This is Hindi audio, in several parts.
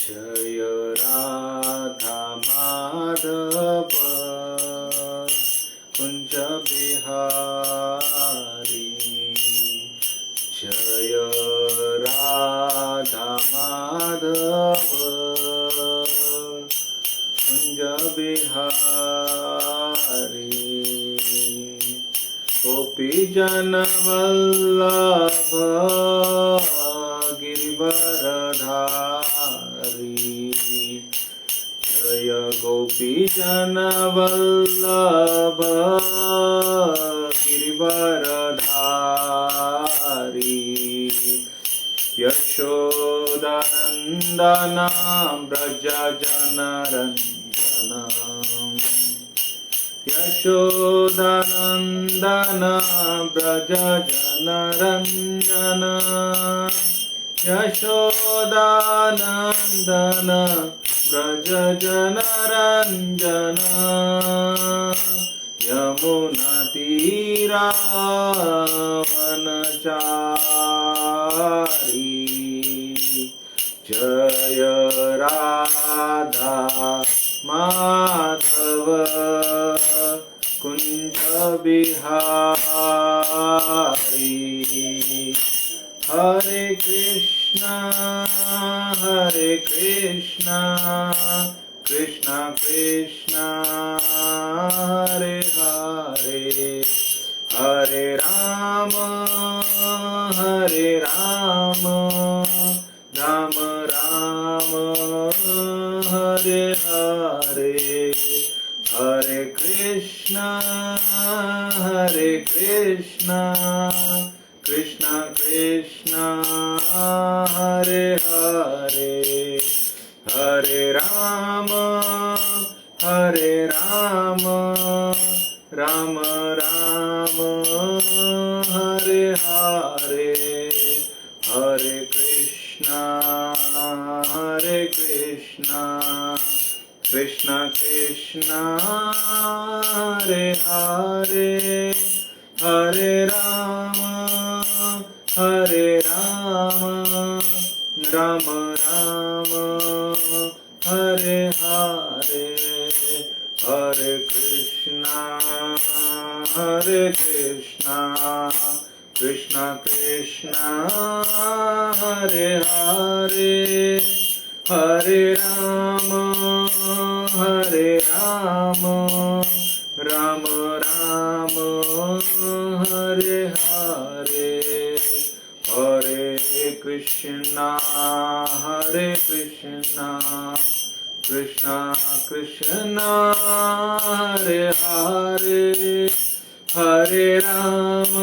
जय राधा माधव कुंज बिहारी। जय राधा माधव कुंज बिहारी। गोपी जन वल्लभ गिरिवरधारी। जय गोपी जन वल्लभ गिरिवरधारी। यशोदानंदन व्रज जनरंजन। यशोदानंदन व्रज जनरंजन। यशोदानंदन व्रज जनरंजन। यमुना तीरा वनचारी। जय राधा माधव कुंज बिहारी। हरे कृष्णा कृष्णा कृष्णा हरे हरे। हरे राम राम राम हरे हरे। हरे कृष्णा कृष्णा कृष्णा हरे हरे। हरे राम राम राम हरे हरे। हरे कृष्णा कृष्णा कृष्णा हरे हरे। हरे राम राम राम हरे हरे। हरे कृष्णा कृष्णा कृष्णा हरे हरे। हरे राम राम राम हरे हरे। हरे कृष्णा कृष्णा कृष्णा हरे हरे। हरे राम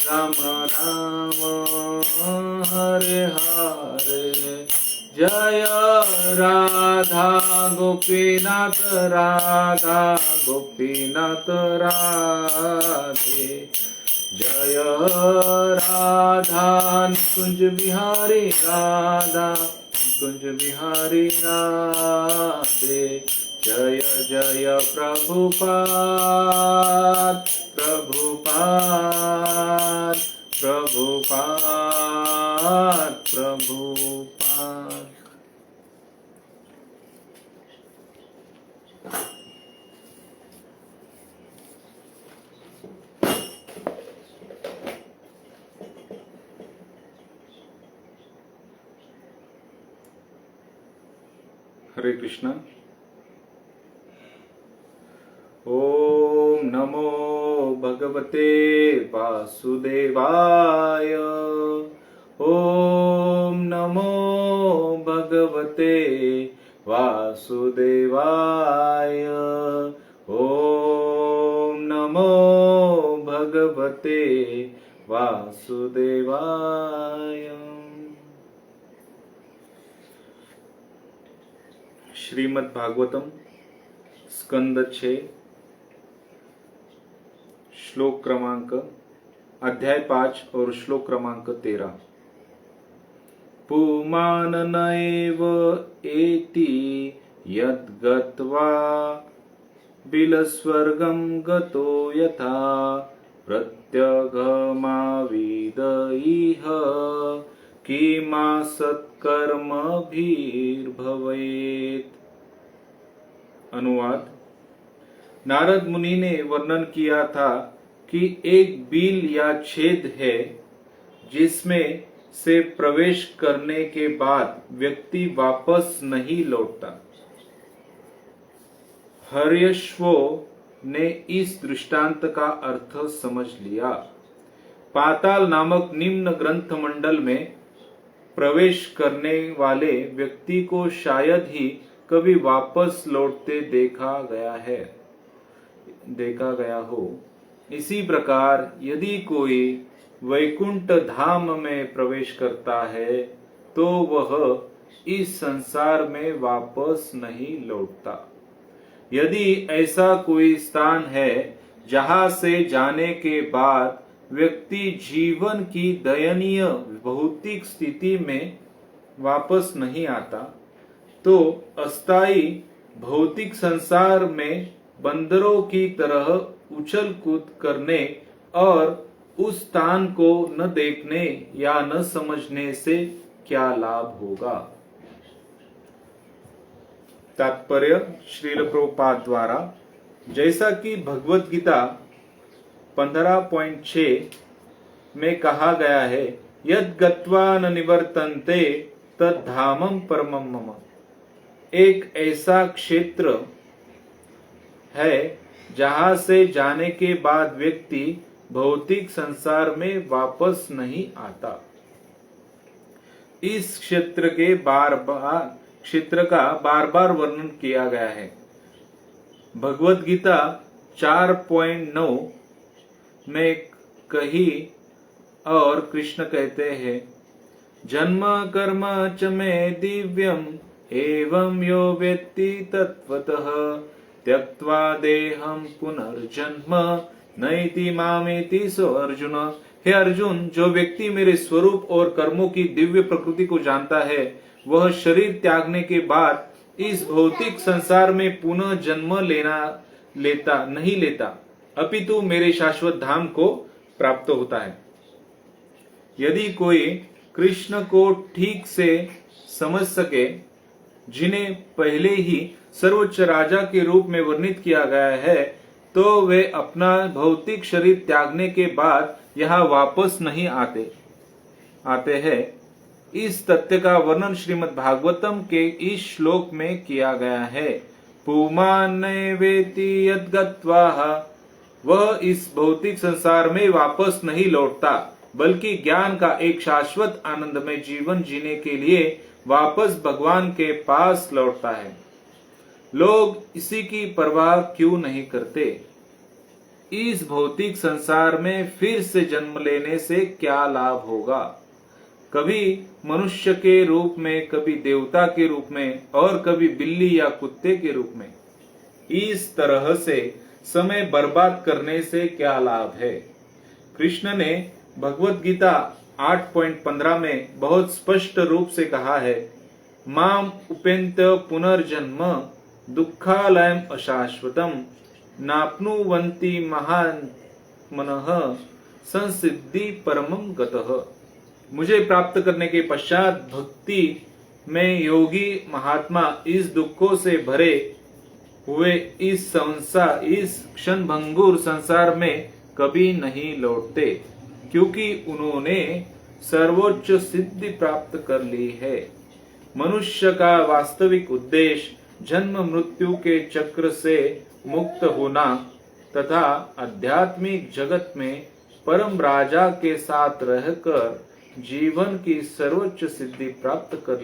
राम राम हरे हरे। जय राधा गोपीनाथ राधे। जय राधा कुंज बिहारी राधे। जय जय प्रभुपाद प्रभुपाद। हरे कृष्णा। ओम नमो भगवते वासुदेवाय। ओम नमो भगवते वासुदेवाय। ओम नमो भगवते वासुदेवाय। श्रीमद् भागवतम स्कंद 6 श्लोक क्रमांक अध्याय 5 और श्लोक क्रमांक 13। पुमान नैव एति यद्गत्वा बिलस्वर्गं गतो यथा प्रत्यगमाविद इह किमा सत्कर्म भवेत। अनुवाद। नारद मुनि ने वर्णन किया था कि एक बिल या छेद है जिसमें से प्रवेश करने के बाद व्यक्ति वापस नहीं लौटता। हर्यश्वो ने इस दृष्टांत का अर्थ समझ लिया। पाताल नामक निम्न ग्रंथ मंडल में प्रवेश करने वाले व्यक्ति को शायद ही कभी वापस लौटते देखा गया हो। इसी प्रकार यदि कोई वैकुंठ धाम में प्रवेश करता है तो वह इस संसार में वापस नहीं लौटता। यदि ऐसा कोई स्थान है जहां से जाने के बाद व्यक्ति जीवन की दयनीय भौतिक स्थिति में वापस नहीं आता, तो अस्थायी भौतिक संसार में बंदरों की तरह उछल कूद करने और उस स्थान को न देखने या न समझने से क्या लाभ होगा। तात्पर्य श्रील प्रभुपाद द्वारा, जैसा कि भगवत गीता 15.6 में कहा गया है, यद गत्वा न निवर्तन्ते तद धामम परमम मम। एक ऐसा क्षेत्र है जहां से जाने के बाद व्यक्ति भौतिक संसार में वापस नहीं आता। इस क्षेत्र का बार बार वर्णन किया गया है। भगवत गीता 4.9 में कही और कृष्ण कहते हैं, जन्म कर्म च मे दिव्यम एवं यो वेत्ति तत्वतः त्यक्त्वा देहं पुनर्जन्म नैति मामेति सो अर्जुन। हे अर्जुन, जो व्यक्ति मेरे स्वरूप और कर्मों की दिव्य प्रकृति को जानता है, वह शरीर त्यागने के बाद इस भौतिक संसार में पुनः जन्म नहीं लेता, अपितु मेरे शाश्वत धाम को प्राप्त होता है। यदि कोई कृष्ण को ठीक से समझ सके, जिन्हें पहले ही सर्वोच्च राजा के रूप में वर्णित किया गया है, तो वे अपना भौतिक शरीर त्यागने के बाद यहाँ वापस नहीं आते हैं। इस तथ्य का वर्णन श्रीमद् भागवतम के इस श्लोक में किया गया है। पुमान वेति यद् गत्वा, वह इस भौतिक संसार में वापस नहीं लौटता, बल्कि ज्ञान का एक शाश्वत आनंदमय जीवन जीने के लिए वापस भगवान के पास लौटता है। लोग इसी की परवाह क्यों नहीं करते? इस भौतिक संसार में फिर से जन्म लेने से क्या लाभ होगा? कभी मनुष्य के रूप में, कभी देवता के रूप में और कभी बिल्ली या कुत्ते के रूप में। इस तरह से समय बर्बाद करने से क्या लाभ है? कृष्ण ने भगवत गीता 8.15 में बहुत स्पष्ट रूप से कहा है, माम उपेंत पुनर्जन्म दुःखालयम अशाश्वतम नाप्नुवन्ति महान मनः संसिद्धि परमं गतः। मुझे प्राप्त करने के पश्चात भक्ति में योगी महात्मा इस दुखों से भरे हुए इस क्षणभंगुर संसार में कभी नहीं लौटते, क्योंकि उन्होंने सर्वोच्च सिद्धि प्राप्त कर ली है। मनुष्य का वास्तविक उद्देश्य जन्म मृत्यु के चक्र से मुक्त होना तथा आध्यात्मिक जगत में परम राजा के साथ रहकर जीवन की सर्वोच्च सिद्धि प्राप्त कर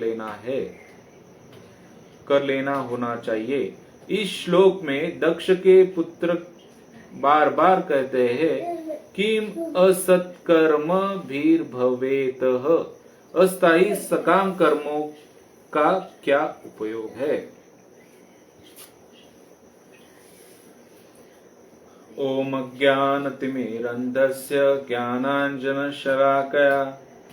लेना होना चाहिए। इस श्लोक में दक्ष के पुत्र बार बार कहते हैं कि असत्कर्म भवेत, अस्थायी सकाम कर्मों का क्या उपयोग है। ओम ज्ञानतिमिरन्धस्य ज्ञानाञ्जनशलाकया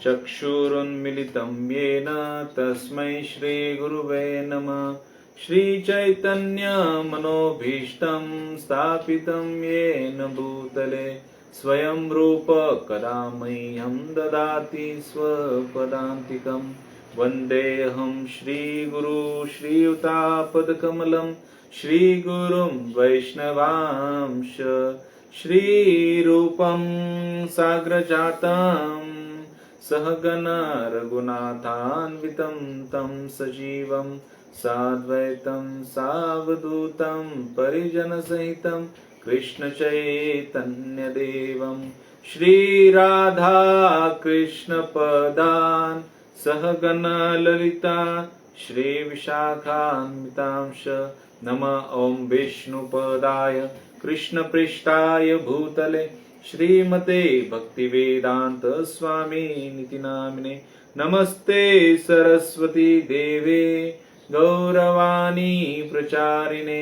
चक्षुरुन्मीलितं येन तस्मै श्रीगुरुवे नमः। श्रीचैतन्यमनोभीष्टं स्थापितं येन भूतले स्वयं रूप कदा मह्यं ददाति स्वपदान्तिकम् वन्देऽहं श्रीगुरु श्रीयुतापदकमलं श्रीगुरुं वैष्णवांश श्रीरूपं साग्रजातं सहगण रघुनाथान्वितं तं सजीवं साद्वैतं सावधूतं परिजनसहितं कृष्ण चैतन्य देवं श्रीराधा कृष्ण पदान् सहगण ललिता श्री विशाखान्वितांश नमः ओं विष्णुपदाय कृष्ण पृष्ठाय भूतले श्रीमते भक्तिवेदांत स्वामी निति नामिने नमस्ते सरस्वती देवे गौरवाणी प्रचारिणे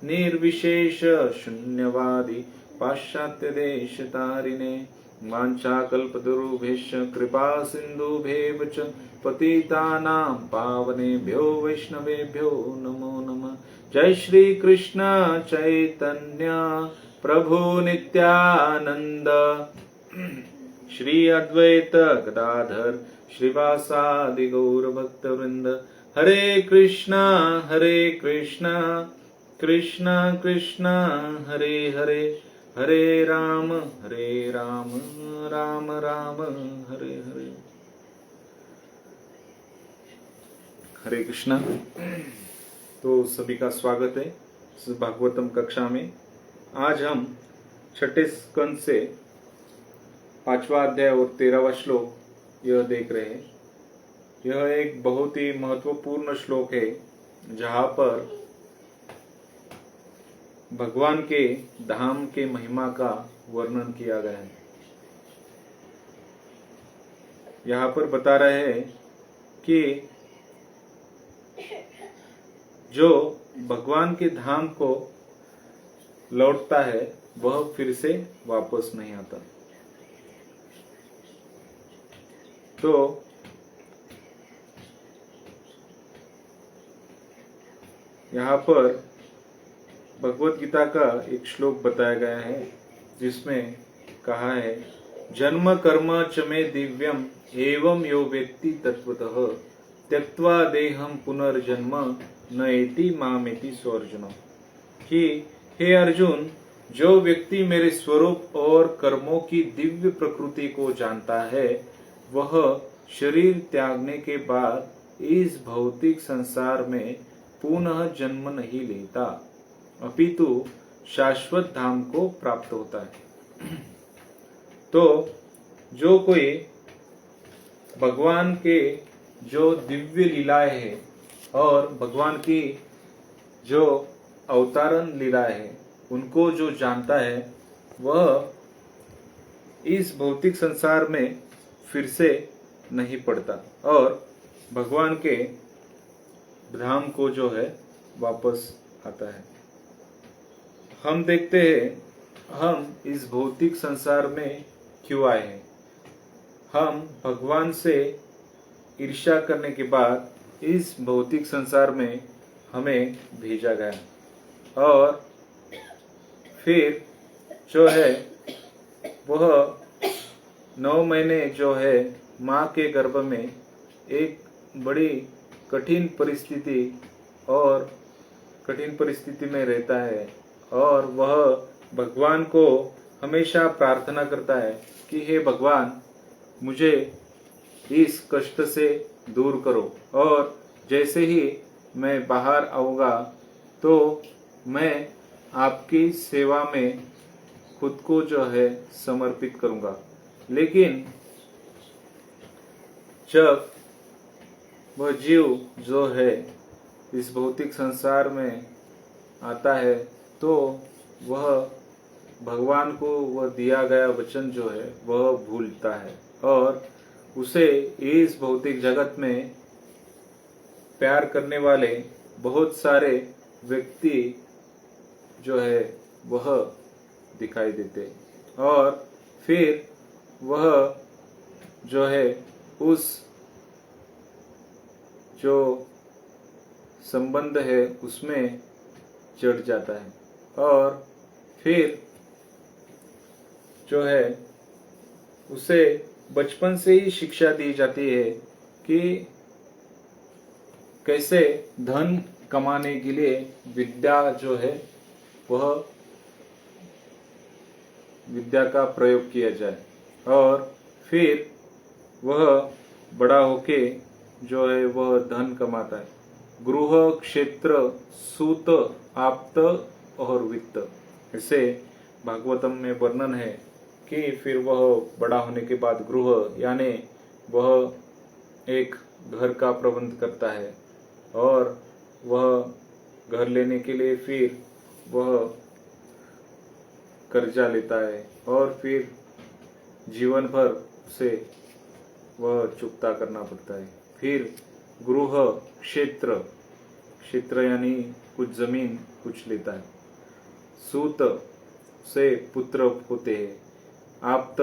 निर्विशेष शून्यवादी पाश्चात्य देश तारिणे वाञ्छाकल्पतरुभ्यश्च कृपा सिन्धुभ्येव च पतितानां पावनेभ्यो वैष्णवेभ्यो नमो नमः। जय श्री कृष्ण चैतन्य प्रभु नित्यानंद श्री अद्वैत गदाधर श्रीवासादि गौर भक्त वृंद। हरे कृष्णा कृष्णा कृष्णा हरे हरे हरे राम राम राम हरे हरे। हरे कृष्णा। तो सभी का स्वागत है इस भागवतम कक्षा में। आज हम छठे स्कंद से 5वां अध्याय और 13वां श्लोक यह देख रहे हैं। यह एक बहुत ही महत्वपूर्ण श्लोक है जहाँ पर भगवान के धाम के महिमा का वर्णन किया गया है। यहाँ पर बता रहे हैं कि जो भगवान के धाम को लौटता है वह फिर से वापस नहीं आता। तो यहाँ पर भगवत गीता का एक श्लोक बताया गया है जिसमें कहा है, जन्म कर्म च मे दिव्यम एवं यो वेत्ति तत्वतः त्यक्त्वा देहम पुनर्जन्म न एति मामेति स्वर्जुन। कि हे अर्जुन, जो व्यक्ति मेरे स्वरूप और कर्मों की दिव्य प्रकृति को जानता है वह शरीर त्यागने के बाद इस भौतिक संसार में पुनः जन्म नहीं लेता अपितु शाश्वत धाम को प्राप्त होता है। तो जो कोई भगवान के जो दिव्य लीलाएं हैं और भगवान की जो अवतारण लीलाएं हैं उनको जो जानता है वह इस भौतिक संसार में फिर से नहीं पड़ता और भगवान के धाम को जो है वापस आता है। हम देखते हैं हम इस भौतिक संसार में क्यों आए हैं। हम भगवान से ईर्ष्या करने के बाद इस भौतिक संसार में हमें भेजा गया और फिर जो है वह 9 महीने जो है माँ के गर्भ में एक बड़ी कठिन परिस्थिति में रहता है और वह भगवान को हमेशा प्रार्थना करता है कि हे भगवान, मुझे इस कष्ट से दूर करो और जैसे ही मैं बाहर आऊँगा तो मैं आपकी सेवा में खुद को जो है समर्पित करूँगा। लेकिन जब वह जीव जो है इस भौतिक संसार में आता है तो वह भगवान को वह दिया गया वचन जो है वह भूलता है और उसे इस भौतिक जगत में प्यार करने वाले बहुत सारे व्यक्ति जो है वह दिखाई देते और फिर वह जो है उस जो संबंध है उसमें चढ़ जाता है और फिर जो है उसे बचपन से ही शिक्षा दी जाती है कि कैसे धन कमाने के लिए विद्या जो है वह विद्या का प्रयोग किया जाए, और फिर वह बड़ा होके जो है वह धन कमाता है। गृह, क्षेत्र, सूत, आप्त और वित्त, इसे भागवतम में वर्णन है कि फिर वह बड़ा होने के बाद गृह यानी वह एक घर का प्रबंध करता है, और वह घर लेने के लिए फिर वह कर्जा लेता है, और फिर जीवन भर से वह चुकता करना पड़ता है। फिर गृह, क्षेत्र, क्षेत्र यानी कुछ जमीन कुछ लेता है। सूत से पुत्र होते हैं, आप्त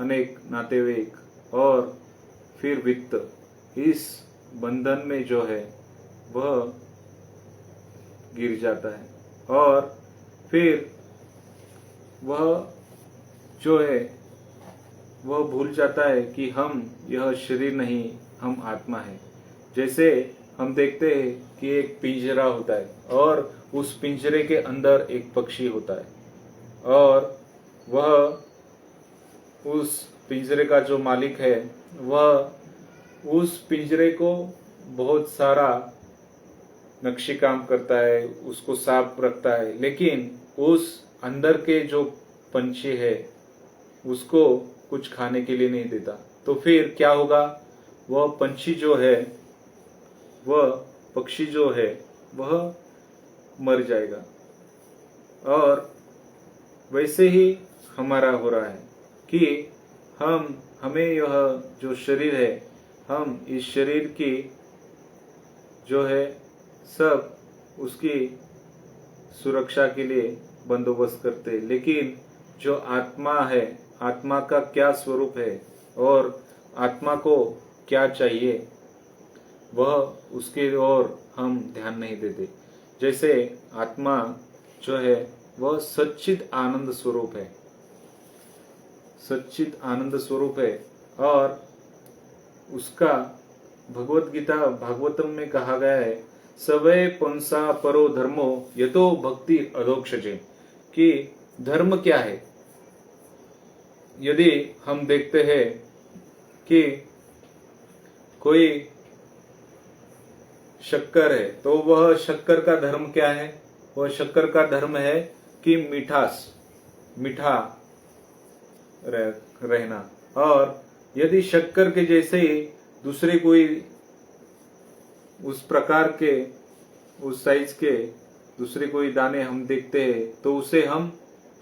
अनेक नातेवाईक, और फिर वित्त, इस बंधन में जो है वह गिर जाता है, और फिर वह जो है वह भूल जाता है कि हम यह शरीर नहीं, हम आत्मा है। जैसे हम देखते हैं कि एक पिंजरा होता है और उस पिंजरे के अंदर एक पक्षी होता है, और वह उस पिंजरे का जो मालिक है वह उस पिंजरे को बहुत सारा नक्शी काम करता है, उसको साफ रखता है, लेकिन उस अंदर के जो पंछी है उसको कुछ खाने के लिए नहीं देता। तो फिर क्या होगा, वह पंछी जो है, वह पक्षी जो है वह मर जाएगा। और वैसे ही हमारा हो रहा है कि हमें यह जो शरीर है, हम इस शरीर की जो है सब उसकी सुरक्षा के लिए बंदोबस्त करते हैं, लेकिन जो आत्मा है, आत्मा का क्या स्वरूप है और आत्मा को क्या चाहिए, वह उसके ओर हम ध्यान नहीं देते। जैसे आत्मा जो है वह सच्चित आनंद स्वरूप है, सच्चित आनंद स्वरूप है, और उसका भगवत गीता भागवतम में कहा गया है, सवै पंसा परो धर्मो यतो भक्ति अधोक्षजे, कि धर्म क्या है। यदि हम देखते हैं कि कोई शक्कर है, तो वह शक्कर का धर्म क्या है, वह शक्कर का धर्म है कि मीठा रहना। और यदि शक्कर के जैसे ही दूसरे कोई उस प्रकार के, उस साइज के दूसरे कोई दाने हम देखते हैं, तो उसे हम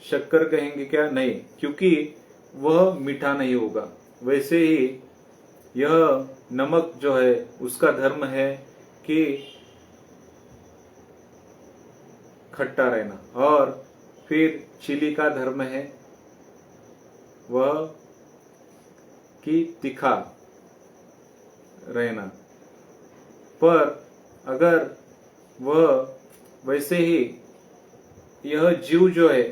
शक्कर कहेंगे क्या? नहीं, क्योंकि वह मीठा नहीं होगा। वैसे ही यह नमक जो है उसका धर्म है कि खट्टा रहना, और फिर चिली का धर्म है वह कि तीखा रहना। पर अगर वह वैसे ही यह जीव जो है,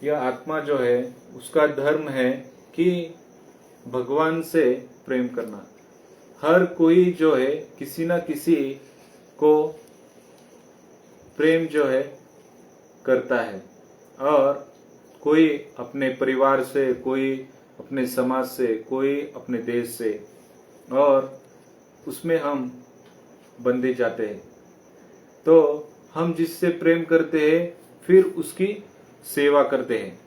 यह आत्मा जो है, उसका धर्म है कि भगवान से प्रेम करना। हर कोई जो है किसी न किसी को प्रेम जो है करता है, और कोई अपने परिवार से, कोई अपने समाज से, कोई अपने देश से, और उसमें हम बंधे जाते हैं। तो हम जिससे प्रेम करते हैं फिर उसकी सेवा करते हैं।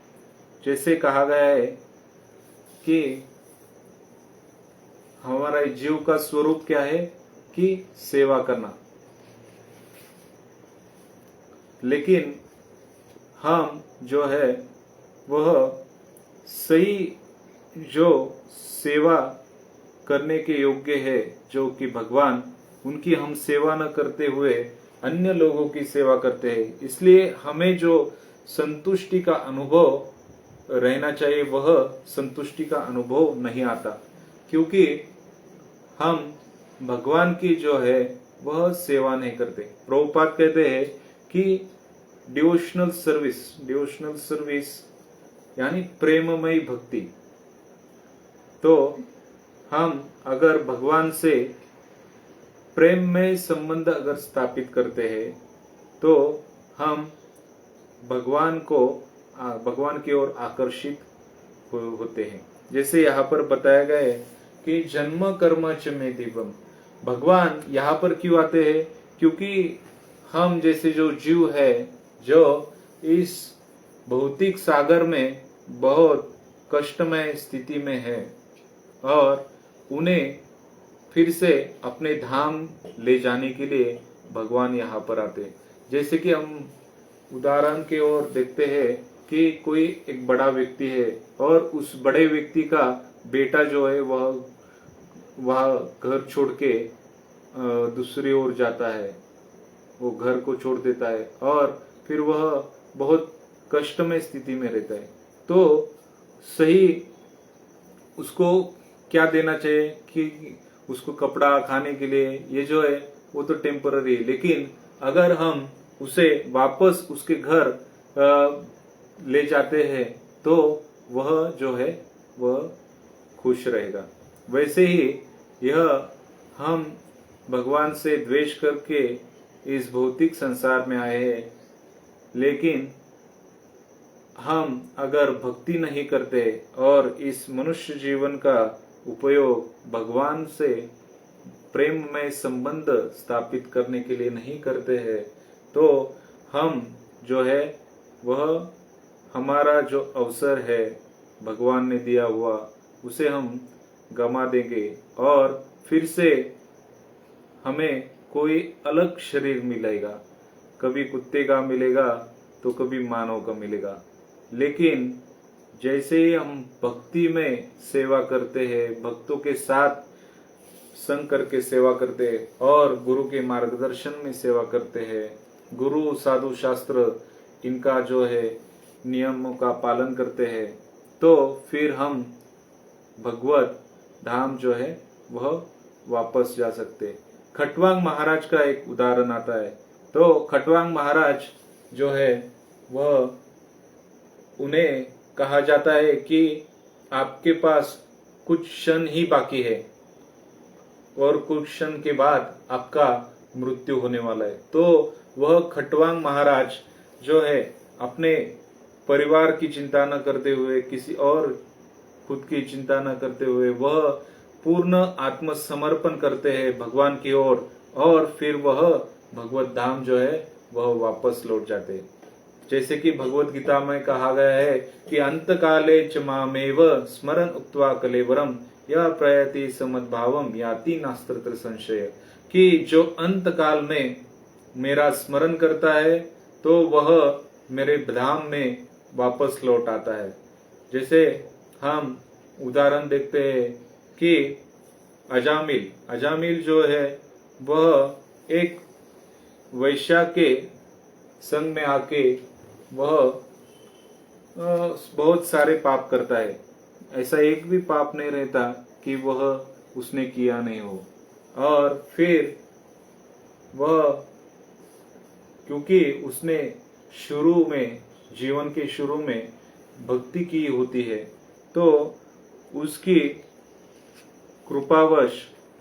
जैसे कहा गया है कि हमारा जीव का स्वरूप क्या है कि सेवा करना, लेकिन हम जो है वह सही जो सेवा करने के योग्य है, जो कि भगवान, उनकी हम सेवा न करते हुए अन्य लोगों की सेवा करते हैं। इसलिए हमें जो संतुष्टि का अनुभव रहना चाहिए वह संतुष्टि का अनुभव नहीं आता, क्योंकि हम भगवान की जो है वह सेवा नहीं करते। प्रभुपाद कहते हैं कि डिवोशनल सर्विस यानी प्रेममयी भक्ति। तो हम अगर भगवान से प्रेम में संबंध अगर स्थापित करते हैं तो हम भगवान की ओर आकर्षित होते हैं। जैसे यहाँ पर बताया गया है कि जन्म कर्म च मे दिव्यम, भगवान यहाँ पर क्यों आते हैं? क्योंकि हम जैसे जो जीव है जो इस भौतिक सागर में बहुत कष्टमय स्थिति में है और उन्हें फिर से अपने धाम ले जाने के लिए भगवान यहाँ पर आते हैं। जैसे कि हम उदाहरण के ओर देखते हैं कि कोई एक बड़ा व्यक्ति है और उस बड़े व्यक्ति का बेटा जो है वह घर छोड़ के दूसरी ओर जाता है, वो घर को छोड़ देता है और फिर वह बहुत कष्टमय स्थिति में रहता है। तो सही उसको क्या देना चाहिए कि उसको कपड़ा, खाने के लिए, ये जो है वो तो टेम्पररी है, लेकिन अगर हम उसे वापस उसके घर ले जाते हैं तो वह जो है वह खुश रहेगा। वैसे ही यह हम भगवान से द्वेष करके इस भौतिक संसार में आए हैं, लेकिन हम अगर भक्ति नहीं करते और इस मनुष्य जीवन का उपयोग भगवान से प्रेम में संबंध स्थापित करने के लिए नहीं करते हैं तो हम जो है वह हमारा जो अवसर है भगवान ने दिया हुआ उसे हम गमा देंगे और फिर से हमें कोई अलग शरीर मिलेगा, कभी कुत्ते का मिलेगा तो कभी मानव का मिलेगा। लेकिन जैसे ही हम भक्ति में सेवा करते हैं, भक्तों के साथ संग करके सेवा करते हैं और गुरु के मार्गदर्शन में सेवा करते हैं, गुरु साधु शास्त्र इनका जो है नियमों का पालन करते हैं, तो फिर हम भगवत धाम जो है वह वापस जा सकते। खटवांग महाराज का एक उदाहरण आता है। तो खटवांग महाराज जो है वह उन्हें कहा जाता है कि आपके पास कुछ क्षण ही बाकी है और कुछ क्षण के बाद आपका मृत्यु होने वाला है। तो वह खटवांग महाराज जो है अपने परिवार की चिंता न करते हुए, किसी और खुद की चिंता न करते हुए वह पूर्ण आत्मसमर्पण करते हैं भगवान की ओर और फिर वह भगवत धाम जो है वह वापस लौट जाते हैं। जैसे कि भगवत गीता में कहा गया है कि अंत काले च मामेव स्मरण उक्त्वा कलेवरम यह प्रयति समद्भावम याति नास्त्र संशय, कि जो अंत काल में मेरा स्मरण करता है तो वह मेरे धाम में वापस लौट आता है। जैसे हम उदाहरण देखते हैं कि अजामिल जो है वह एक वैश्या के संग में आके वह बहुत सारे पाप करता है। ऐसा एक भी पाप नहीं रहता कि वह उसने किया नहीं हो। और फिर वह क्योंकि उसने शुरू में, जीवन के शुरू में भक्ति की होती है तो उसकी कृपावश,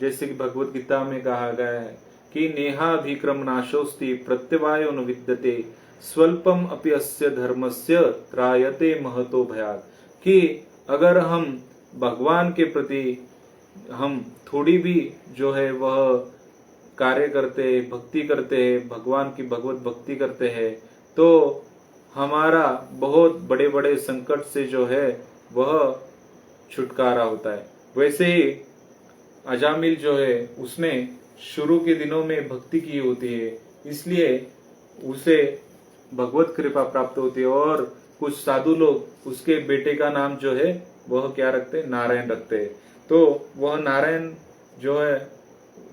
जैसे कि भगवत गीता में कहा गया है कि नेहाभिक्रम नाशोस्ति प्रत्यवायो न विद्यते स्वल्पम अपि अस्य धर्मस्य त्रायते महतो भयात्, कि अगर हम भगवान के प्रति हम थोड़ी भी जो है वह कार्य करते, भक्ति करते हैं, भगवान की भगवत भक्ति करते हैं तो हमारा बहुत बड़े बड़े संकट से जो है वह छुटकारा होता है। वैसे ही अजामिल जो है उसने शुरू के दिनों में भक्ति की होती है, इसलिए उसे भगवत कृपा प्राप्त होती है। और कुछ साधु लोग उसके बेटे का नाम जो है वह क्या रखते हैं, नारायण रखते हैं। तो वह नारायण जो है,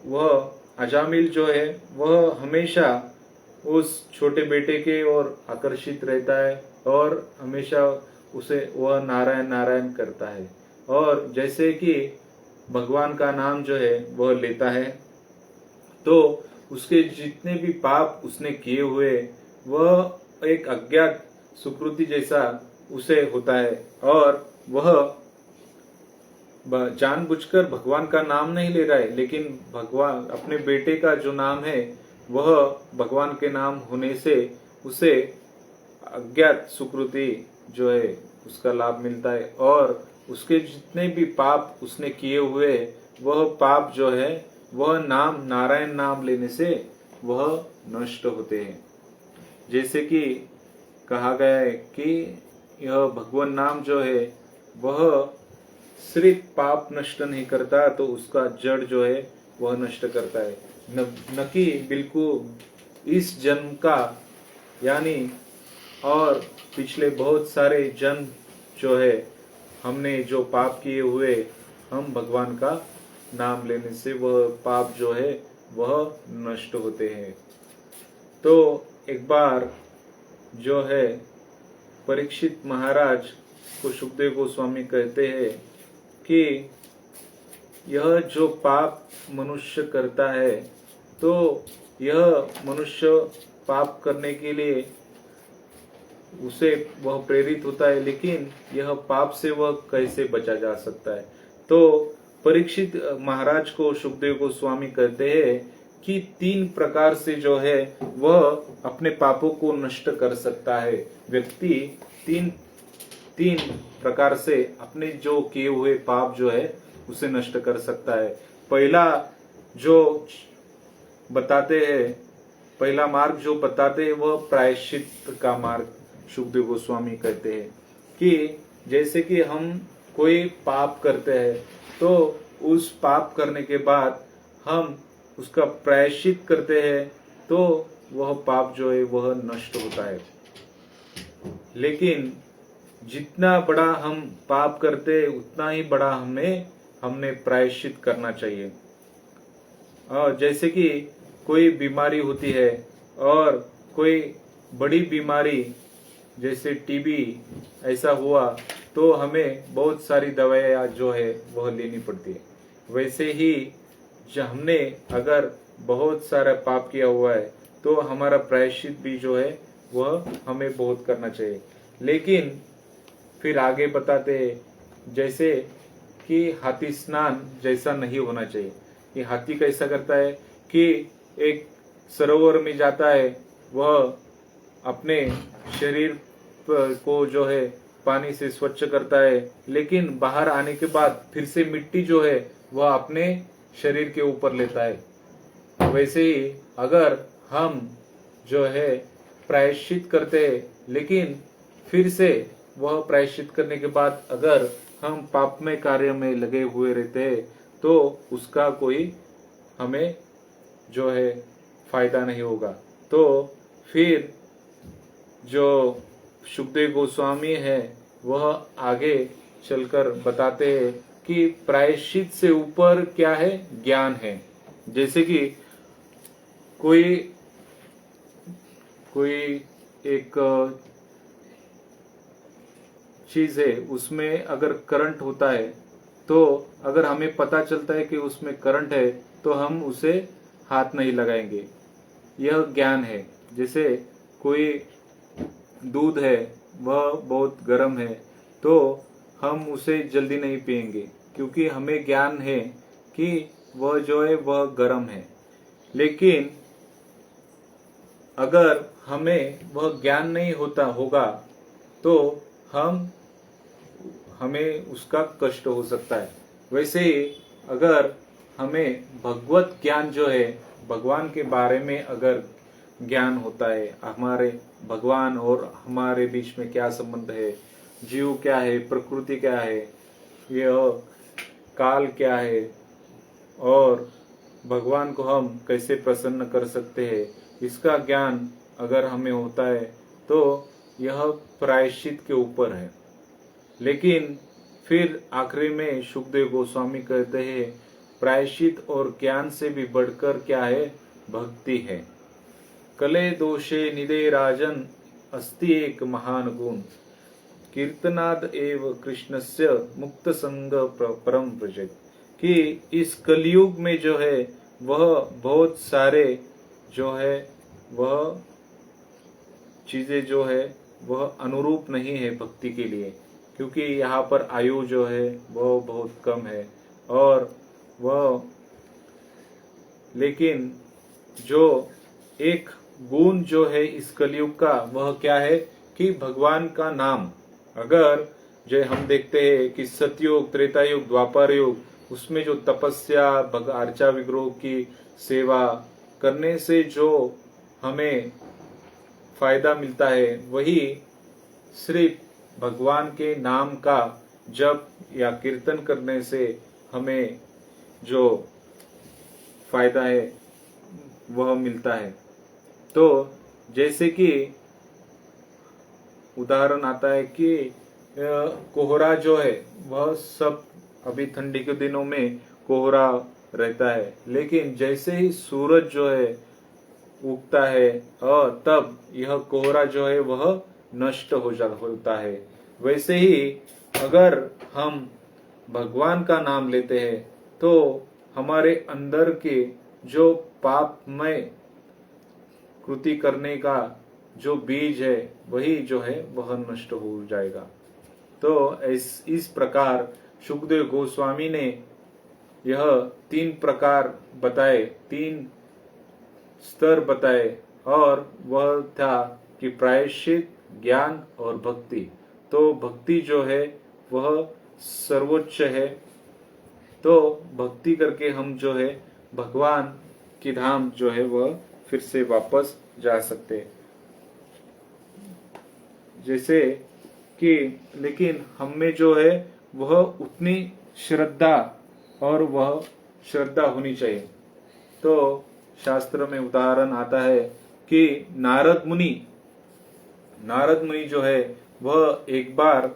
वह अजामिल जो है वह हमेशा उस छोटे बेटे के ओर आकर्षित रहता है और हमेशा उसे वह नारायण नारायण करता है। और जैसे कि भगवान का नाम जो है वह लेता है तो उसके जितने भी पाप उसने किए हुए वह एक अज्ञात सुकृति जैसा उसे होता है, और वह जानबूझकर भगवान का नाम नहीं ले रहा है, लेकिन भगवान अपने बेटे का जो नाम है वह भगवान के नाम होने से उसे अज्ञात सुकृति जो है उसका लाभ मिलता है, और उसके जितने भी पाप उसने किए हुए वह पाप जो है वह नाम नारायण नाम लेने से वह नष्ट होते हैं। जैसे कि कहा गया है कि यह भगवान नाम जो है वह सिर्फ पाप नष्ट नहीं करता, तो उसका जड़ जो है वह नष्ट करता है। न कि बिल्कुल इस जन्म का, यानी और पिछले बहुत सारे जन्म जो है हमने जो पाप किए हुए, हम भगवान का नाम लेने से वह पाप जो है वह नष्ट होते हैं। तो एक बार जो है परीक्षित महाराज को सुखदेव गोस्वामी कहते हैं कि यह जो पाप मनुष्य करता है, तो यह मनुष्य पाप करने के लिए उसे वह प्रेरित होता है, लेकिन यह पाप से वह कैसे बचा जा सकता है। तो परीक्षित महाराज को सुखदेव गोस्वामी कहते हैं कि 3 प्रकार से जो है वह अपने पापों को नष्ट कर सकता है। व्यक्ति तीन प्रकार से अपने जो किए हुए पाप जो है उसे नष्ट कर सकता है। पहला जो बताते हैं, पहला मार्ग जो बताते हैं वह प्रायश्चित का मार्ग सुखदेव गोस्वामी कहते हैं कि जैसे कि हम कोई पाप करते हैं, तो उस पाप करने के बाद हम उसका प्रायश्चित करते हैं, तो वह पाप जो है वह नष्ट होता है। लेकिन जितना बड़ा हम पाप करते हैं उतना ही बड़ा हमने प्रायश्चित करना चाहिए। और जैसे कि कोई बीमारी होती है, और कोई बड़ी बीमारी जैसे टीबी ऐसा हुआ, तो हमें बहुत सारी दवाइयाँ जो है वह लेनी पड़ती है। वैसे ही जब हमने अगर बहुत सारा पाप किया हुआ है, तो हमारा प्रायश्चित भी जो है वह हमें बहुत करना चाहिए। लेकिन फिर आगे बताते हैं जैसे कि हाथी स्नान जैसा नहीं होना चाहिए। कि हाथी कैसा करता है कि एक सरोवर में जाता है, वह अपने शरीर को जो है पानी से स्वच्छ करता है, लेकिन बाहर आने के बाद फिर से मिट्टी जो है वह अपने शरीर के ऊपर लेता है। वैसे ही अगर हम जो है प्रायश्चित करते हैं, लेकिन फिर से वह प्रायश्चित करने के बाद अगर हम पापमय कार्य में लगे हुए रहते हैं, तो उसका कोई हमें जो है फायदा नहीं होगा। तो फिर जो सुखदेव गोस्वामी है वह आगे चलकर बताते हैं कि प्रायश्चित से ऊपर क्या है, ज्ञान है। जैसे कि कोई एक चीज है, उसमें अगर करंट होता है, तो अगर हमें पता चलता है कि उसमें करंट है, तो हम उसे हाथ नहीं लगाएंगे। यह ज्ञान है। जैसे कोई दूध है, वह बहुत गर्म है, तो हम उसे जल्दी नहीं पिएंगे, क्योंकि हमें ज्ञान है कि वह जो है वह गर्म है। लेकिन अगर हमें वह ज्ञान नहीं होगा, तो हमें उसका कष्ट हो सकता है। वैसे ही अगर हमें भगवत ज्ञान जो है, भगवान के बारे में अगर ज्ञान होता है, हमारे भगवान और हमारे बीच में क्या संबंध है, जीव क्या है, प्रकृति क्या है, यह काल क्या है, और भगवान को हम कैसे प्रसन्न कर सकते हैं, इसका ज्ञान अगर हमें होता है, तो यह प्रायश्चित के ऊपर है। लेकिन फिर आखिरी में सुखदेव गोस्वामी कहते हैं प्रायश्चित और ज्ञान से भी बढ़कर क्या है, भक्ति है। कले दोषे निदे राजन अस्ति एक महान गुण, कीर्तनाद एव कृष्णस्य मुक्त संग परम व्रजेत। कि इस कलयुग में जो है वह बहुत सारे जो है वह चीजें जो है वह अनुरूप नहीं है भक्ति के लिए, क्योंकि यहाँ पर आयु जो है वह बहुत कम है। और वह लेकिन जो एक गुण जो है इस कलयुग का वह क्या है कि भगवान का नाम। अगर जो हम देखते हैं कि सतयुग, त्रेता युग, द्वापर युग, उसमें जो तपस्या, अर्चा विग्रह की सेवा करने से जो हमें फायदा मिलता है, वही सिर्फ भगवान के नाम का जप या कीर्तन करने से हमें जो फायदा है वह मिलता है। तो जैसे कि उदाहरण आता है कि कोहरा जो है वह सब, अभी ठंडी के दिनों में कोहरा रहता है, लेकिन जैसे ही सूरज जो है उगता है और तब यह कोहरा जो है वह नष्ट होता है। वैसे ही अगर हम भगवान का नाम लेते हैं तो हमारे अंदर के जो पापमय कृति करने का जो बीज है वही जो है वह नष्ट हो जाएगा। तो इस प्रकार सुखदेव गोस्वामी ने यह 3 प्रकार बताए, 3 स्तर बताए, और वह था कि प्रायश्चित, ज्ञान और भक्ति। तो भक्ति जो है वह सर्वोच्च है। तो भक्ति करके हम जो है भगवान की धाम जो है वह फिर से वापस जा सकते। जैसे कि लेकिन हम में जो है वह उतनी श्रद्धा और वह श्रद्धा होनी चाहिए। तो शास्त्र में उदाहरण आता है कि नारद मुनि जो है वह एक बार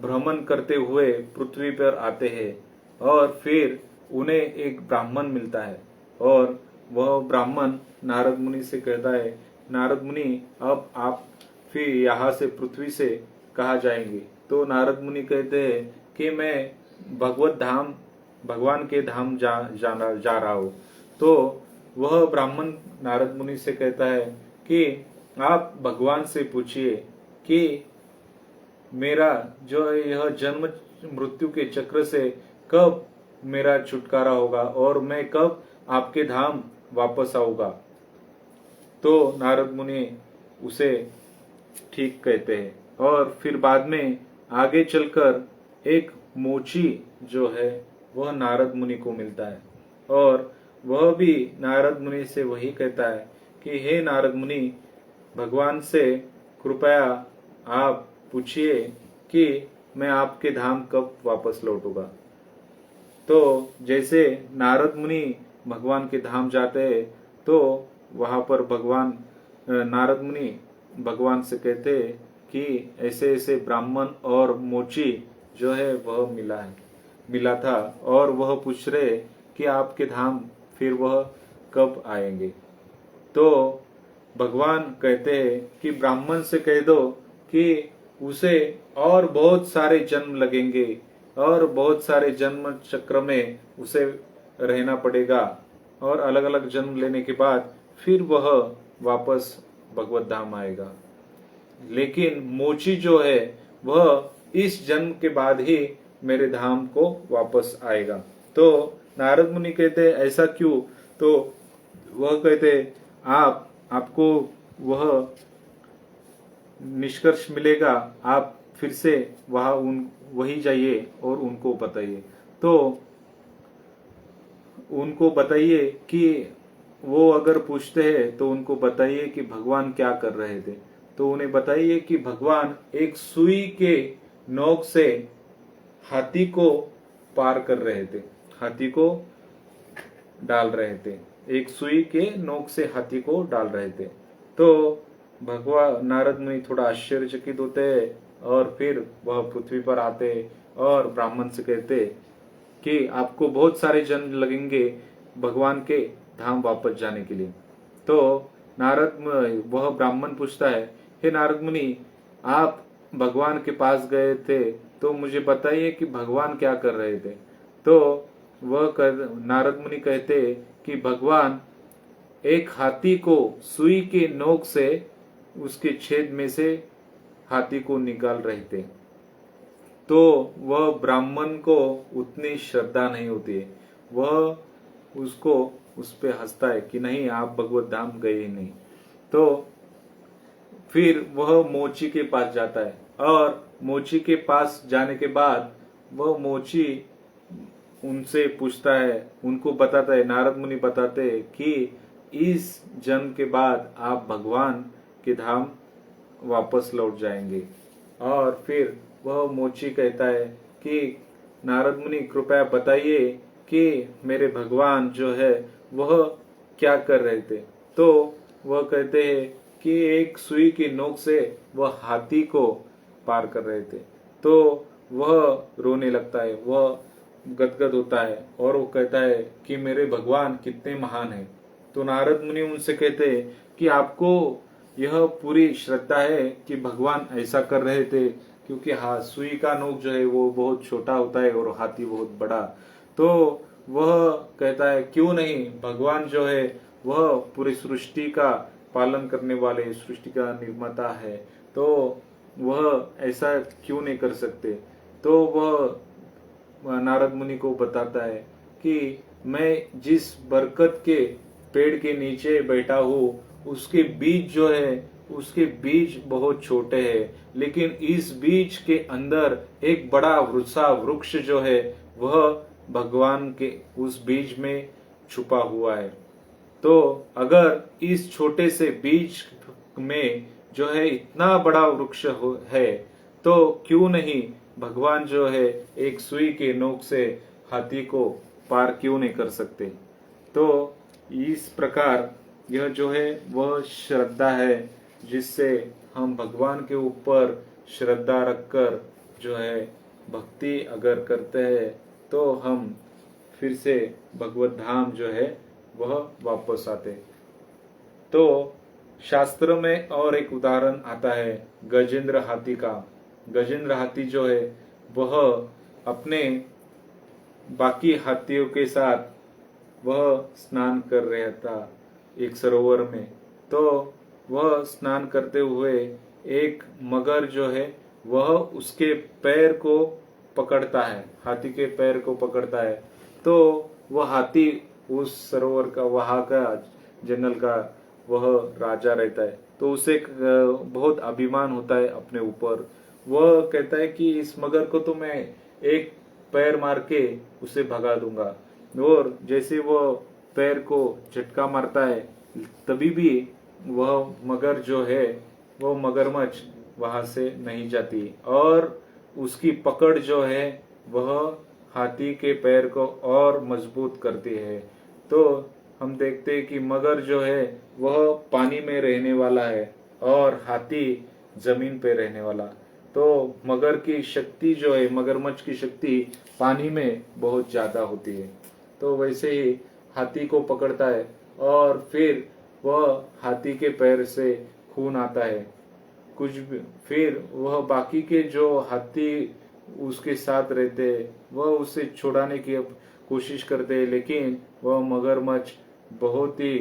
भ्रमण करते हुए पृथ्वी पर आते हैं और फिर उन्हें एक ब्राह्मण मिलता है और वह ब्राह्मण नारद मुनि से कहता है, नारद मुनि अब आप फिर यहाँ से पृथ्वी से कहाँ जाएंगे? तो नारद मुनि कहते हैं कि मैं भगवान के धाम जा रहा हूँ। तो वह ब्राह्मण नारद मुनि से कहता है कि आप भगवान से पूछिए कि मेरा जो है यह जन्म मृत्यु के चक्र से कब मेरा छुटकारा होगा और मैं कब आपके धाम वापस आऊंगा। तो नारद मुनि उसे ठीक कहते हैं और फिर बाद में आगे चलकर एक मोची जो है वह नारद मुनि को मिलता है और वह भी नारद मुनि से वही कहता है कि हे नारद मुनि, भगवान से कृपया आप पूछिए कि मैं आपके धाम कब वापस लौटूंगा। तो जैसे नारद मुनि भगवान के धाम जाते हैं तो वहां पर नारद मुनि भगवान से कहते हैं कि ऐसे ऐसे ब्राह्मण और मोची जो है वह मिला था और वह पूछ रहे कि आपके धाम फिर वह कब आएंगे। तो भगवान कहते हैं कि ब्राह्मण से कह दो कि उसे और बहुत सारे जन्म लगेंगे और बहुत सारे जन्म चक्र में उसे रहना पड़ेगा और अलग अलग जन्म लेने के बाद फिर वह वापस भगवत धाम आएगा। लेकिन मोची जो है वह इस जन्म के बाद ही मेरे धाम को वापस आएगा। तो नारद मुनि कहते ऐसा क्यों? तो वह कहते आपको वह निष्कर्ष मिलेगा, आप फिर से वही जाइए और उनको बताइए। तो उनको बताइए कि वो अगर पूछते हैं तो उनको बताइए कि भगवान क्या कर रहे थे। तो उन्हें बताइए कि भगवान एक सुई के नोक से हाथी को पार कर रहे थे, हाथी को डाल रहे थे, एक सुई के नोक से हाथी को डाल रहे थे। तो भगवान नारद मुनि थोड़ा आश्चर्यचकित होते और फिर वह पृथ्वी पर आते और ब्राह्मण से कहते कि आपको बहुत सारे जन्म लगेंगे भगवान के धाम वापस जाने के लिए। तो वह ब्राह्मण पूछता है, हे नारद मुनि, आप भगवान के पास गए थे तो मुझे बताइए कि भगवान क्या कर रहे थे। तो नारद मुनि कहते कि भगवान एक हाथी को सुई के नोक से उसके छेद में से हाथी को निकाल रहे थे। तो वह ब्राह्मण को उतनी श्रद्धा नहीं होती है, वह उसको उस पे हंसता है कि नहीं, आप भगवत धाम गए ही नहीं। तो फिर वह मोची के पास जाता है और मोची के पास जाने के बाद वह मोची उनसे पूछता है, उनको बताता है, नारद मुनि बताते हैं कि इस जन्म के बाद आप भगवान के धाम वापस लौट जाएंगे। और फिर वह मोची कहता है कि नारद मुनि कृपया बताइए कि मेरे भगवान जो है वह क्या कर रहे थे। तो वह कहते हैं कि एक सुई की नोक से वह हाथी को पार कर रहे थे। तो वह रोने लगता है, वह गदगद होता है और वो कहता है कि मेरे भगवान कितने महान हैं। तो नारद मुनि उनसे कहते हैं कि आपको यह पूरी श्रद्धा है कि भगवान ऐसा कर रहे थे, क्योंकि हाँ, सुई का नोक जो है वो बहुत छोटा होता है और हाथी बहुत बड़ा। तो वह कहता है क्यों नहीं, भगवान जो है वह पूरी सृष्टि का पालन करने वाले, सृष्टि का निर्माता है, तो वह ऐसा क्यों नहीं कर सकते। तो वह नारद मुनि को बताता है कि मैं जिस बरकत के पेड़ के नीचे बैठा हूँ, उसके बीज जो है, उसके बीज बहुत छोटे हैं, लेकिन इस बीज के अंदर एक बड़ा वृक्ष जो है वह भगवान के उस बीज में छुपा हुआ है। तो अगर इस छोटे से बीज में जो है इतना बड़ा वृक्ष है, तो क्यों नहीं भगवान जो है एक सुई के नोक से हाथी को पार क्यों नहीं कर सकते। तो इस प्रकार यह जो है वह श्रद्धा है, जिससे हम भगवान के ऊपर श्रद्धा रखकर जो है भक्ति अगर करते हैं तो हम फिर से भगवत धाम जो है वह वापस आते। तो शास्त्र में और एक उदाहरण आता है गजेंद्र हाथी का। गजेंद्र हाथी जो है वह अपने बाकी हाथियों के साथ वह स्नान कर रहा था एक सरोवर में। तो वह स्नान करते हुए एक मगर जो है वह उसके पैर को पकड़ता है, हाथी के पैर को पकड़ता है। तो वह हाथी उस सरोवर का, वहां का जंगल का वह राजा रहता है, तो उसे बहुत अभिमान होता है अपने ऊपर। वह कहता है कि इस मगर को तो मैं एक पैर मार के उसे भगा दूंगा। और जैसे वह पैर को झटका मारता है, तभी भी वह मगर जो है, वह मगरमच्छ वहां से नहीं जाती और उसकी पकड़ जो है वह हाथी के पैर को और मजबूत करती है। तो हम देखते हैं कि मगर जो है वह पानी में रहने वाला है और हाथी जमीन पे रहने वाला। तो मगर की शक्ति जो है, मगरमच्छ की शक्ति पानी में बहुत ज्यादा होती है। तो वैसे ही हाथी को पकड़ता है और फिर वह हाथी के पैर से खून आता है कुछ भी। फिर वह बाकी के जो हाथी उसके साथ रहते हैं वह उसे छुड़ाने की कोशिश करते हैं, लेकिन वह मगरमच्छ बहुत ही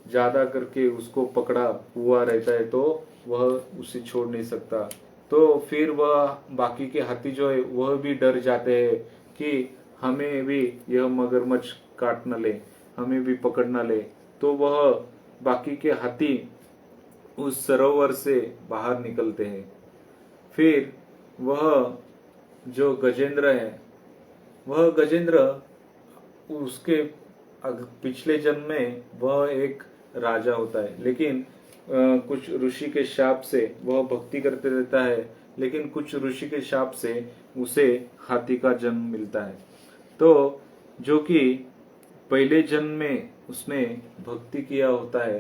ज्यादा करके उसको पकड़ा हुआ रहता है, तो वह उसे छोड़ नहीं सकता। तो फिर वह बाकी के हाथी जो है वह भी डर जाते हैं कि हमें भी यह मगरमच्छ काट न ले, हमें भी पकड़ न ले। तो वह बाकी के हाथी उस सरोवर से बाहर निकलते हैं। फिर वह जो गजेंद्र है, वह गजेंद्र उसके पिछले जन्म में वह एक राजा होता है, लेकिन कुछ ऋषि के शाप से वह भक्ति करते रहता है, लेकिन कुछ ऋषि के शाप से उसे हाथी का जन्म मिलता है। तो जो कि पहले जन्म में उसने भक्ति किया होता है,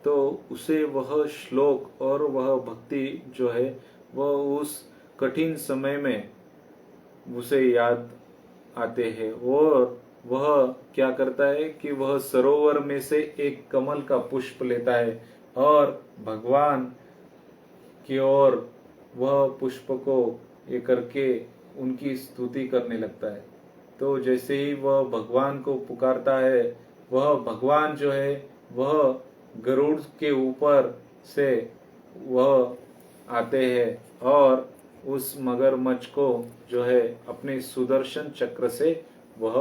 तो उसे वह श्लोक और वह भक्ति जो है वह उस कठिन समय में उसे याद आते हैं। और वह क्या करता है कि वह सरोवर में से एक कमल का पुष्प लेता है और भगवान की ओर वह पुष्प को ये करके उनकी स्तुति करने लगता है। तो जैसे ही वह भगवान को पुकारता है, वह भगवान जो है वह गरुड़ के ऊपर से वह आते हैं और उस मगरमच्छ को जो है अपने सुदर्शन चक्र से वह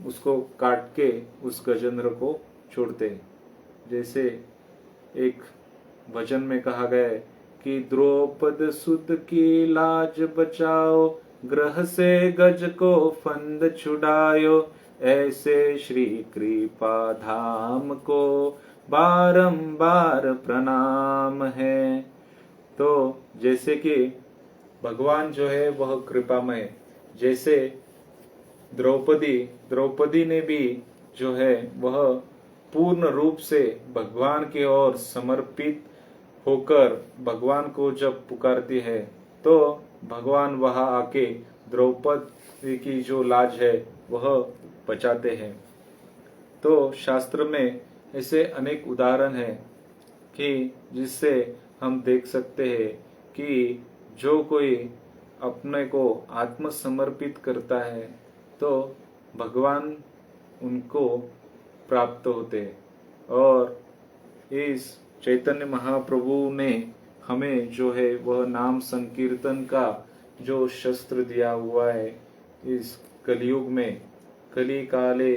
उसको काट के उस गजेंद्र को छोड़ते हैं। जैसे एक भजन में कहा गया है कि द्रौपद सुत की लाज बचाओ, ग्रह से गज को फंद छुड़ायो, ऐसे श्री कृपा धाम को बारंबार प्रणाम है। तो जैसे कि भगवान जो है वह कृपामय, जैसे द्रौपदी ने भी जो है वह पूर्ण रूप से भगवान की ओर समर्पित होकर भगवान को जब पुकारती है तो भगवान वहां आके द्रौपदी की जो लाज है वह बचाते हैं। तो शास्त्र में ऐसे अनेक उदाहरण हैं कि जिससे हम देख सकते हैं कि जो कोई अपने को आत्मसमर्पित करता है तो भगवान उनको प्राप्त होते हैं। और इस चैतन्य महाप्रभु ने हमें जो है वह नाम संकीर्तन का जो शस्त्र दिया हुआ है इस कलयुग में, कली काले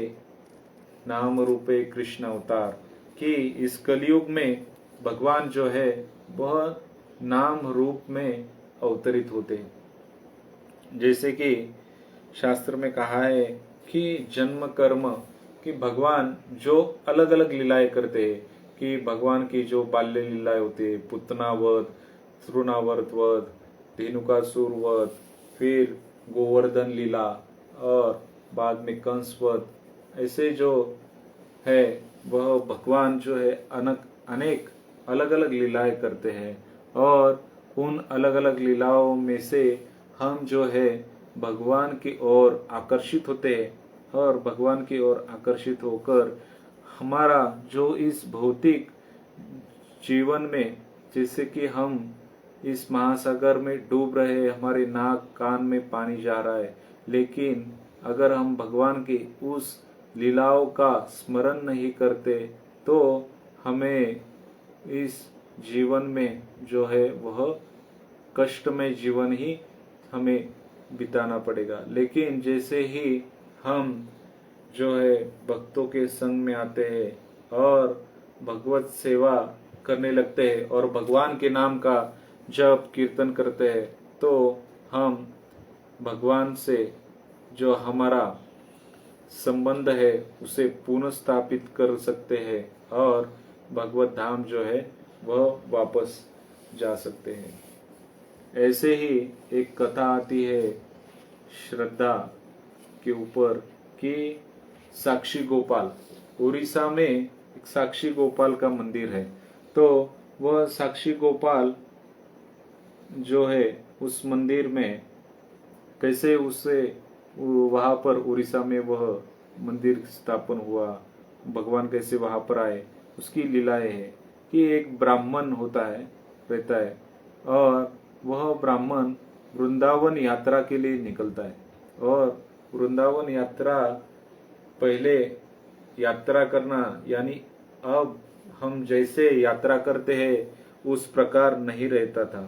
नाम रूपे कृष्ण अवतार, कि इस कलयुग में भगवान जो है वह नाम रूप में अवतरित होते हैं। जैसे कि शास्त्र में कहा है कि जन्म कर्म, कि भगवान जो अलग अलग लीलाएं करते हैं, कि भगवान की जो बाल्य लीलाएं होती है, पुतनावध, तृणावर्त वध, धेनुकासुर वध, फिर गोवर्धन लीला और बाद में कंस वध, ऐसे जो है वह भगवान जो है अनेक अलग अलग लीलाएं करते हैं। और उन अलग अलग लीलाओं में से हम जो है भगवान की ओर आकर्षित होते हैं और भगवान की ओर आकर्षित होकर हमारा जो इस भौतिक जीवन में, जैसे कि हम इस महासागर में डूब रहे हैं, हमारे नाक कान में पानी जा रहा है, लेकिन अगर हम भगवान की उस लीलाओं का स्मरण नहीं करते तो हमें इस जीवन में जो है वह कष्टमय जीवन ही हमें बिताना पड़ेगा। लेकिन जैसे ही हम जो है भक्तों के संग में आते हैं और भगवत सेवा करने लगते हैं और भगवान के नाम का जप कीर्तन करते हैं तो हम भगवान से जो हमारा संबंध है उसे पुनः स्थापित कर सकते हैं और भगवत धाम जो है वह वापस जा सकते हैं। ऐसे ही एक कथा आती है श्रद्धा के ऊपर कि साक्षी गोपाल, उड़ीसा में एक साक्षी गोपाल का मंदिर है। तो वह साक्षी गोपाल जो है उस मंदिर में कैसे उसे वहां पर उड़ीसा में वह मंदिर स्थापन हुआ, भगवान कैसे वहां पर आए, उसकी लीलाएं है कि एक ब्राह्मण रहता है और वह ब्राह्मण वृंदावन यात्रा के लिए निकलता है। और वृंदावन यात्रा, पहले यात्रा करना यानी अब हम जैसे यात्रा करते हैं उस प्रकार नहीं रहता था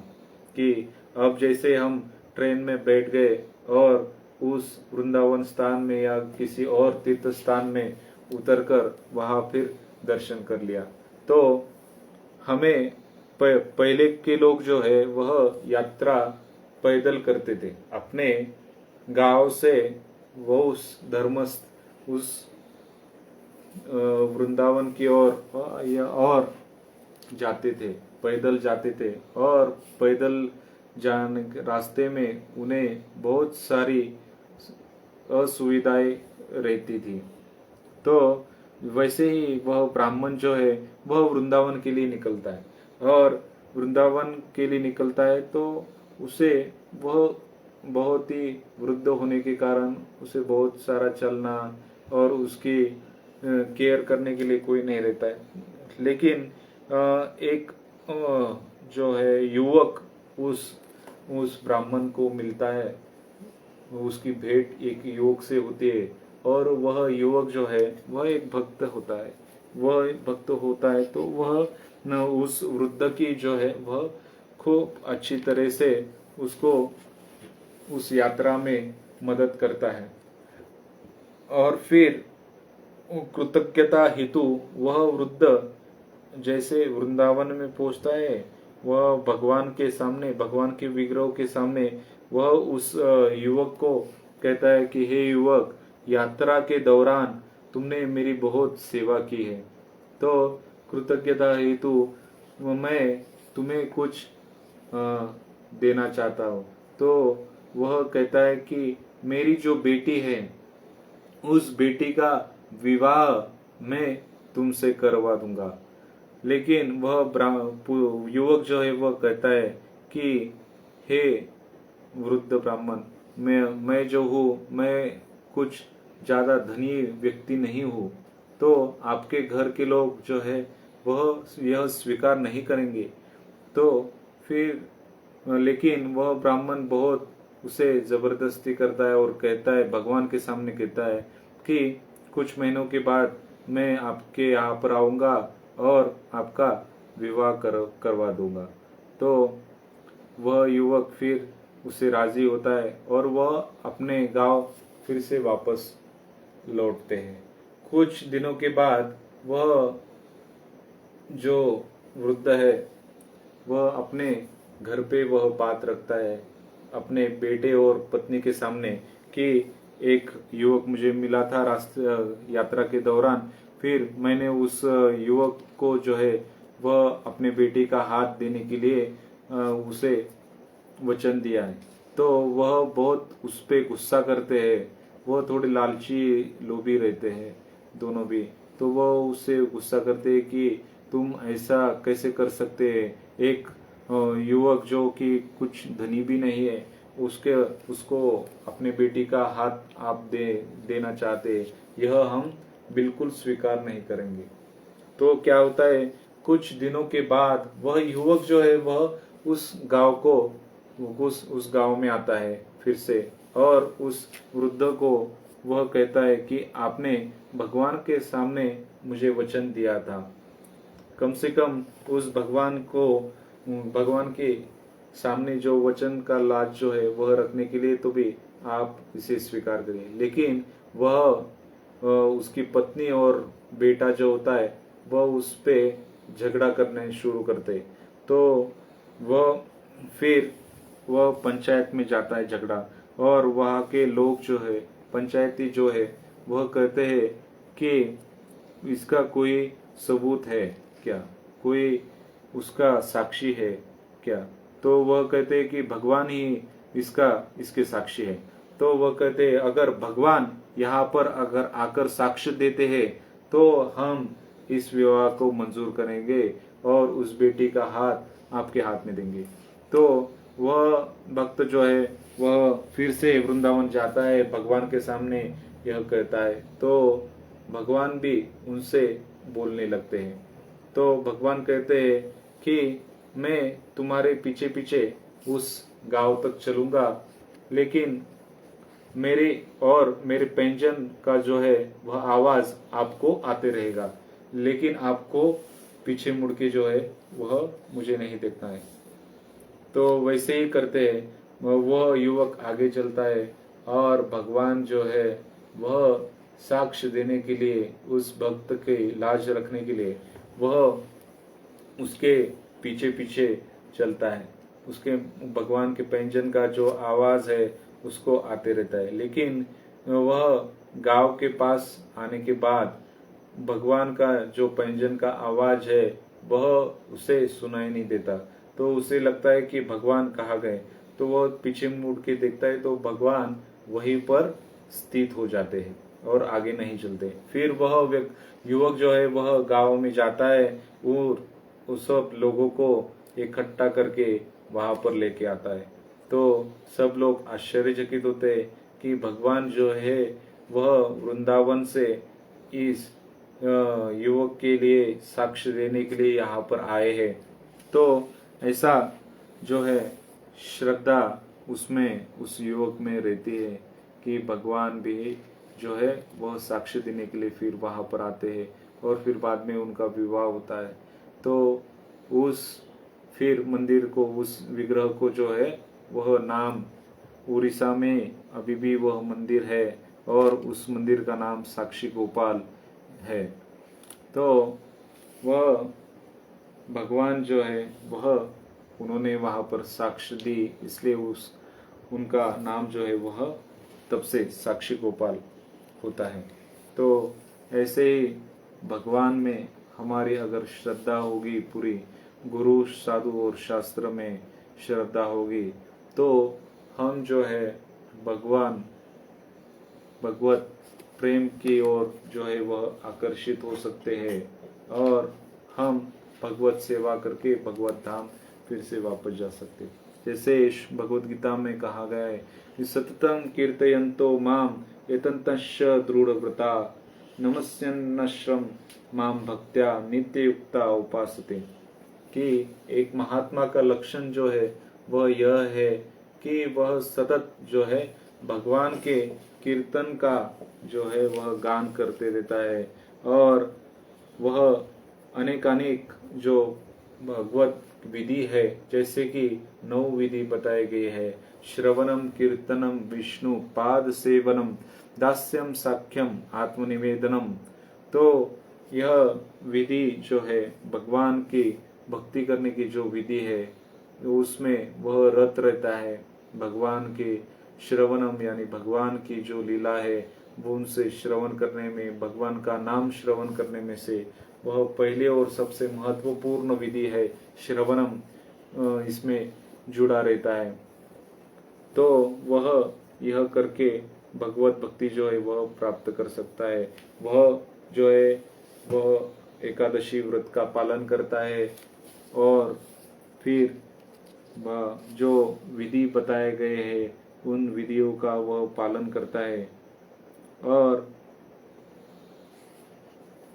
कि अब जैसे हम ट्रेन में बैठ गए और उस वृंदावन स्थान में या किसी और तीर्थ स्थान में उतरकर वहां फिर दर्शन कर लिया। तो हमें पहले के लोग जो है वह यात्रा पैदल करते थे, अपने गांव से वो उस वृंदावन की और जाते थे, पैदल जाते थे। और पैदल जाने के रास्ते में उन्हें बहुत सारी असुविधाएं रहती थी। तो वैसे ही वह ब्राह्मण जो है वह वृंदावन के लिए निकलता है और वृंदावन के लिए निकलता है तो उसे वह बहुत ही वृद्ध होने के कारण उसे बहुत सारा चलना और उसकी केयर करने के लिए कोई नहीं रहता है। लेकिन एक जो है युवक उस ब्राह्मण को मिलता है, उसकी भेंट एक युवक से होती है और वह युवक जो है वह एक भक्त होता है। वह भक्त होता है तो वह न उस वृद्ध की जो है वह खूब अच्छी तरह से उसको उस यात्रा में मदद करता है। और फिर कृतज्ञता हेतु वह वृद्ध जैसे वृंदावन में पहुंचता है, वह भगवान के सामने, भगवान के विग्रह के सामने वह उस युवक को कहता है कि हे युवक, यात्रा के दौरान तुमने मेरी बहुत सेवा की है, तो कृतज्ञता हेतु मैं तुम्हें कुछ देना चाहता हूँ। तो वह कहता है कि मेरी जो बेटी है उस बेटी का विवाह मैं तुमसे करवा दूंगा। लेकिन वह युवक जो है वह कहता है कि हे वृद्ध ब्राह्मण, मैं जो हूँ, मैं कुछ ज्यादा धनी व्यक्ति नहीं हूँ, तो आपके घर के लोग जो है वह यह स्वीकार नहीं करेंगे। तो फिर लेकिन वह ब्राह्मण बहुत उसे जबरदस्ती करता है और कहता है, भगवान के सामने कहता है कि कुछ महीनों के बाद मैं आपके यहाँ पर आऊंगा और आपका विवाह करवा दूंगा। तो वह युवक फिर उससे राजी होता है और वह अपने गांव फिर से वापस लौटते हैं। कुछ दिनों के बाद वह जो वृद्ध है वह अपने घर पे वह बात रखता है अपने बेटे और पत्नी के सामने कि एक युवक मुझे मिला था यात्रा के दौरान, फिर मैंने उस युवक को जो है वह अपने बेटी का हाथ देने के लिए उसे वचन दिया है। तो वह बहुत उस पे गुस्सा करते हैं, वह थोड़े लालची लोभी रहते हैं दोनों भी। तो वह उससे गुस्सा करते हैं कि तुम ऐसा कैसे कर सकते हैं, एक युवक जो कि कुछ धनी भी नहीं है उसको अपने बेटी का हाथ आप देना चाहते हैं, यह हम बिल्कुल स्वीकार नहीं करेंगे। तो क्या होता है, कुछ दिनों के बाद वह युवक जो है वह उस गांव में आता है फिर से, और उस वृद्ध को वह कहता है कि आपने भगवान के सामने मुझे वचन दिया था, कम से कम उस भगवान के सामने जो वचन का लाज जो है वह रखने के लिए तो भी आप इसे स्वीकार करिए। लेकिन वह उसकी पत्नी और बेटा जो होता है वह उस पे झगड़ा करने शुरू करते। तो वह पंचायत में जाता है झगड़ा, और वहाँ के लोग जो है पंचायती जो है वह कहते हैं कि इसका कोई सबूत है क्या, कोई उसका साक्षी है क्या। तो वह कहते हैं कि भगवान ही इसके साक्षी है। तो वह कहते हैं अगर भगवान यहाँ पर अगर आकर साक्ष्य देते हैं तो हम इस विवाह को मंजूर करेंगे और उस बेटी का हाथ आपके हाथ में देंगे। तो वह भक्त जो है वह फिर से वृंदावन जाता है, भगवान के सामने यह कहता है। तो भगवान भी उनसे बोलने लगते हैं। तो भगवान कहते हैं कि मैं तुम्हारे पीछे पीछे उस गांव तक चलूंगा, लेकिन मेरे पैंजन का जो है वह आवाज आपको आते रहेगा, लेकिन आपको पीछे मुड़ के जो है वह मुझे नहीं देखना है। तो वैसे ही करते हैं, वह युवक आगे चलता है और भगवान जो है वह साक्ष्य देने के लिए, उस भक्त के लाज रखने के लिए वह उसके पीछे पीछे चलता है। उसके भगवान के पैंजन का जो आवाज है उसको आते रहता है, लेकिन वह गांव के पास आने के बाद भगवान का जो पैंजन का आवाज है वह उसे सुनाई नहीं देता। तो उसे लगता है कि भगवान कहाँ गए। तो वह पीछे मुड़ के देखता है तो भगवान वहीं पर स्थित हो जाते हैं और आगे नहीं चलते। फिर वह युवक जो है वह गांव में जाता है और उस सब लोगों को इकट्ठा करके वहां पर लेके आता है। तो सब लोग आश्चर्यचकित होते हैं कि भगवान जो है वह वृंदावन से इस युवक के लिए साक्ष्य देने के लिए यहाँ पर आए हैं। तो ऐसा जो है श्रद्धा उसमें उस युवक में रहती है कि भगवान भी जो है वह साक्ष्य देने के लिए फिर वहां पर आते हैं और फिर बाद में उनका विवाह होता है। तो उस फिर मंदिर को, उस विग्रह को जो है वह नाम, उड़ीसा में अभी भी वह मंदिर है और उस मंदिर का नाम साक्षी गोपाल है। तो वह भगवान जो है वह उन्होंने वहाँ पर साक्ष्य दी, इसलिए उनका नाम जो है वह तब से साक्षी गोपाल होता है। तो ऐसे ही भगवान में हमारी अगर श्रद्धा होगी पूरी, गुरु साधु और शास्त्र में श्रद्धा होगी, तो हम जो है भगवत प्रेम की ओर जो है वह आकर्षित हो सकते हैं और हम भगवत सेवा करके भगवत धाम फिर से वापस जा सकते। जैसे भगवत गीता में कहा गया है, सततम कीर्तयन्तो माम एतन्तश्च दृढ़व्रता नमस्यन्नश्रम माम भक्त्या नित्ययुक्ता उपासते। कि एक महात्मा का लक्षण जो है वह यह है कि वह सतत जो है भगवान के कीर्तन का जो है वह गान करते रहता है और वह अनेकानेक जो भगवत विधि है, जैसे कि 9 विधि बताए गए हैं, श्रवणम कीर्तनम विष्णु पाद सेवनम दास्यम साख्यम आत्मनिवेदनम। तो यह विधि जो है भगवान की भक्ति करने की जो विधि है उसमें वह रत रहता है। भगवान के श्रवणम यानी भगवान की जो लीला है वो उनसे श्रवण करने में, भगवान का नाम श्रवण करने में से वह पहले और सबसे महत्वपूर्ण विधि है श्रवणम, इसमें जुड़ा रहता है। तो वह यह करके भगवत भक्ति जो है वह प्राप्त कर सकता है। वह जो है वह एकादशी व्रत का पालन करता है और फिर वह जो विधि बताए गए हैं उन विधियों का वह पालन करता है और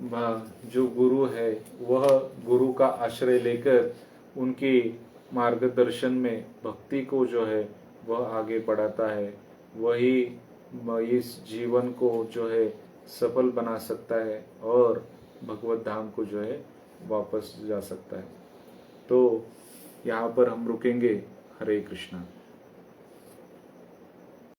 वह जो गुरु है वह गुरु का आश्रय लेकर उनकी मार्गदर्शन में भक्ति को जो है वह आगे बढ़ाता है। वही इस जीवन को जो है सफल बना सकता है और भगवत धाम को जो है वापस जा सकता है। तो यहाँ पर हम रुकेंगे। हरे कृष्णा।